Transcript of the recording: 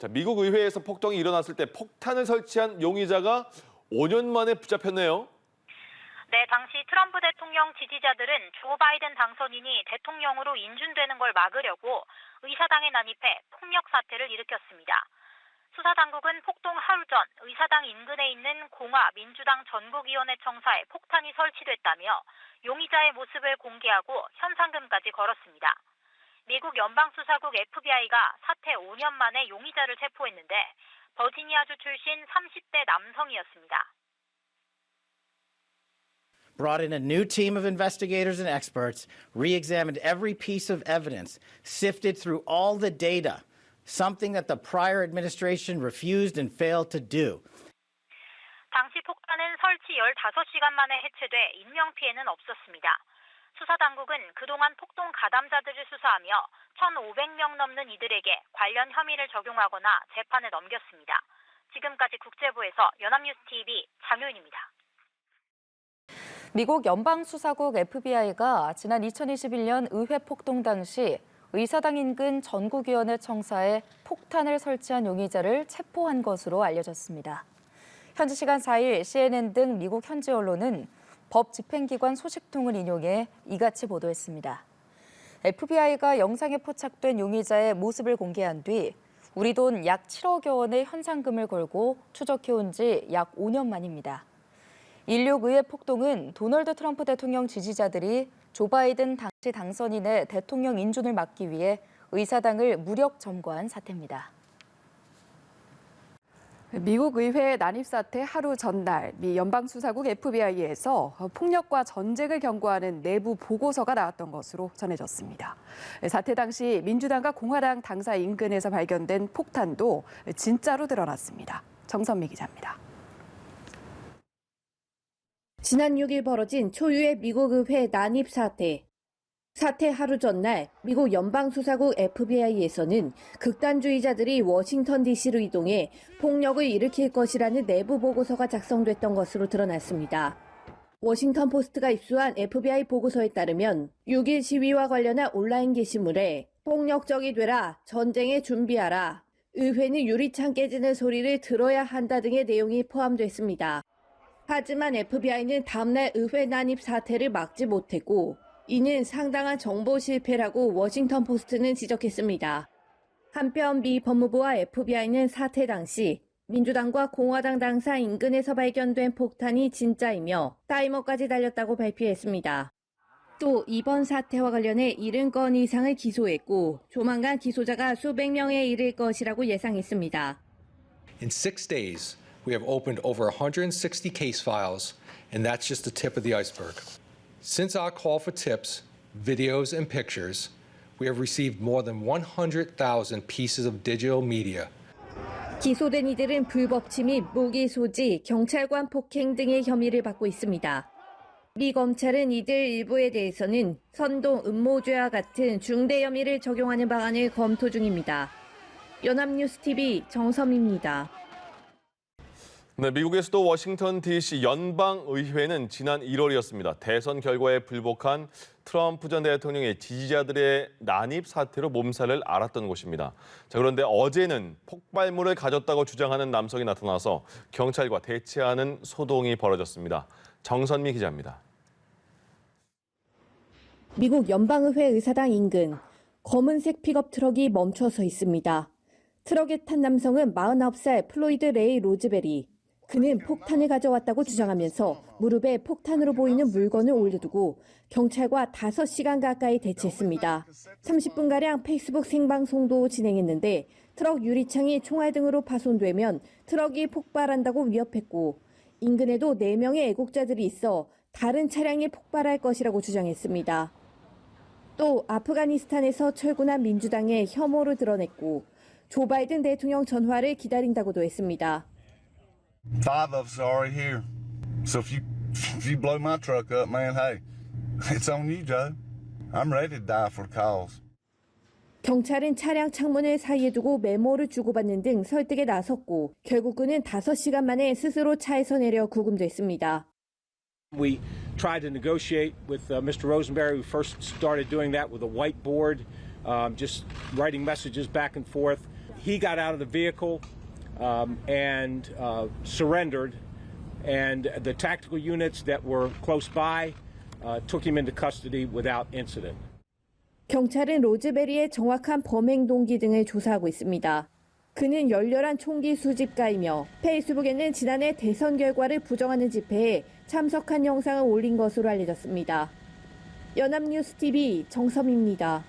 자, 미국 의회에서 폭동이 일어났을 때 폭탄을 설치한 용의자가 5년 만에 붙잡혔네요. 네, 당시 트럼프 대통령 지지자들은 조 바이든 당선인이 대통령으로 인준되는 걸 막으려고 의사당에 난입해 폭력 사태를 일으켰습니다. 수사당국은 폭동 하루 전 의사당 인근에 있는 공화 민주당 전국위원회 청사에 폭탄이 설치됐다며 용의자의 모습을 공개하고 현상금까지 걸었습니다. 미국 연방수사국 FBI가 사태 5년 만에 용의자를 체포했는데 버지니아주 출신 30대 남성이었습니다. Brought in a new team of investigators and experts, re-examined every piece of evidence, sifted through all the data, something that the prior administration refused and failed to do. 당시 폭탄은 설치 15시간 만에 해체돼 인명피해는 없었습니다. 수사당국은 그동안 폭동 가담자들을 수사하며 1,500명 넘는 이들에게 관련 혐의를 적용하거나 재판에 넘겼습니다. 지금까지 국제부에서 연합뉴스TV 장효인입니다. 미국 연방수사국 FBI가 지난 2021년 의회 폭동 당시 의사당 인근 전국위원회 청사에 폭탄을 설치한 용의자를 체포한 것으로 알려졌습니다. 현지 시간 4일 CNN 등 미국 현지 언론은 법 집행기관 소식통을 인용해 이같이 보도했습니다. FBI가 영상에 포착된 용의자의 모습을 공개한 뒤 우리 돈 약 7억여 원의 현상금을 걸고 추적해온 지 약 5년 만입니다. 16 의회 폭동은 도널드 트럼프 대통령 지지자들이 조 바이든 당시 당선인의 대통령 인준을 막기 위해 의사당을 무력 점거한 사태입니다. 미국 의회 난입 사태 하루 전날 미 연방수사국 FBI에서 폭력과 전쟁을 경고하는 내부 보고서가 나왔던 것으로 전해졌습니다. 사태 당시 민주당과 공화당 당사 인근에서 발견된 폭탄도 진짜로 드러났습니다. 정선미 기자입니다. 지난 6일 벌어진 초유의 미국 의회 난입 사태. 사태 하루 전날 미국 연방수사국 FBI에서는 극단주의자들이 워싱턴 DC로 이동해 폭력을 일으킬 것이라는 내부 보고서가 작성됐던 것으로 드러났습니다. 워싱턴 포스트가 입수한 FBI 보고서에 따르면 6일 시위와 관련한 온라인 게시물에 폭력적이 되라, 전쟁에 준비하라, 의회는 유리창 깨지는 소리를 들어야 한다 등의 내용이 포함됐습니다. 하지만 FBI는 다음날 의회 난입 사태를 막지 못했고 이는 상당한 정보 실패라고 워싱턴 포스트는 지적했습니다. 한편 미 법무부와 FBI는 사태 당시 민주당과 공화당 당사 인근에서 발견된 폭탄이 진짜이며 타이머까지 달렸다고 발표했습니다. 또 이번 사태와 관련해 70건 이상을 기소했고 조만간 기소자가 수백 명에 이를 것이라고 예상했습니다. In 6 days, we have opened over 160 case files, and that's just the tip of the iceberg. Since our call for tips, videos, and pictures, we have received more than 100,000 pieces of digital media. 기소된 이들은 불법 침입, 무기 소지, 경찰관 폭행 등의 혐의를 받고 있습니다. 미 검찰은 이들 일부에 대해서는 선동, 음모죄와 같은 중대 혐의를 적용하는 방안을 검토 중입니다. 연합뉴스TV 정섬입니다. 네, 미국의 수도 워싱턴 DC 연방의회는 지난 1월이었습니다. 대선 결과에 불복한 트럼프 전 대통령의 지지자들의 난입 사태로 몸살을 앓았던 곳입니다. 자, 그런데 어제는 폭발물을 가졌다고 주장하는 남성이 나타나서 경찰과 대치하는 소동이 벌어졌습니다. 정선미 기자입니다. 미국 연방의회 의사당 인근 검은색 픽업 트럭이 멈춰서 있습니다. 트럭에 탄 남성은 49살 플로이드 레이 로즈베리. 그는 폭탄을 가져왔다고 주장하면서 무릎에 폭탄으로 보이는 물건을 올려두고 경찰과 5시간 가까이 대치했습니다. 30분가량 페이스북 생방송도 진행했는데 트럭 유리창이 총알 등으로 파손되면 트럭이 폭발한다고 위협했고 인근에도 4명의 애국자들이 있어 다른 차량이 폭발할 것이라고 주장했습니다. 또 아프가니스탄에서 철군한 민주당의 혐오를 드러냈고 조 바이든 대통령 전화를 기다린다고도 했습니다. 5 of us are already here. So if you blow my truck up, man, hey, it's on you, Joe. I'm ready to die for the cause. 경찰은 차량 창문을 사이에 두고 메모를 주고받는 등 설득에 나섰고 결국 그는 5시간 만에 스스로 차에서 내려 구금됐습니다. We tried to negotiate with Mr. Rosenberry. We first started doing that with a whiteboard, just writing messages back and forth. he got out of the vehicle and surrendered, and the tactical units that were close by took him into custody without incident. 경찰은 로즈베리의 정확한 범행 동기 등을 조사하고 있습니다. 그는 열렬한 총기 수집가이며 페이스북에는 지난해 대선 결과를 부정하는 집회에 참석한 영상을 올린 것으로 알려졌습니다. 연합뉴스TV 정섬입니다.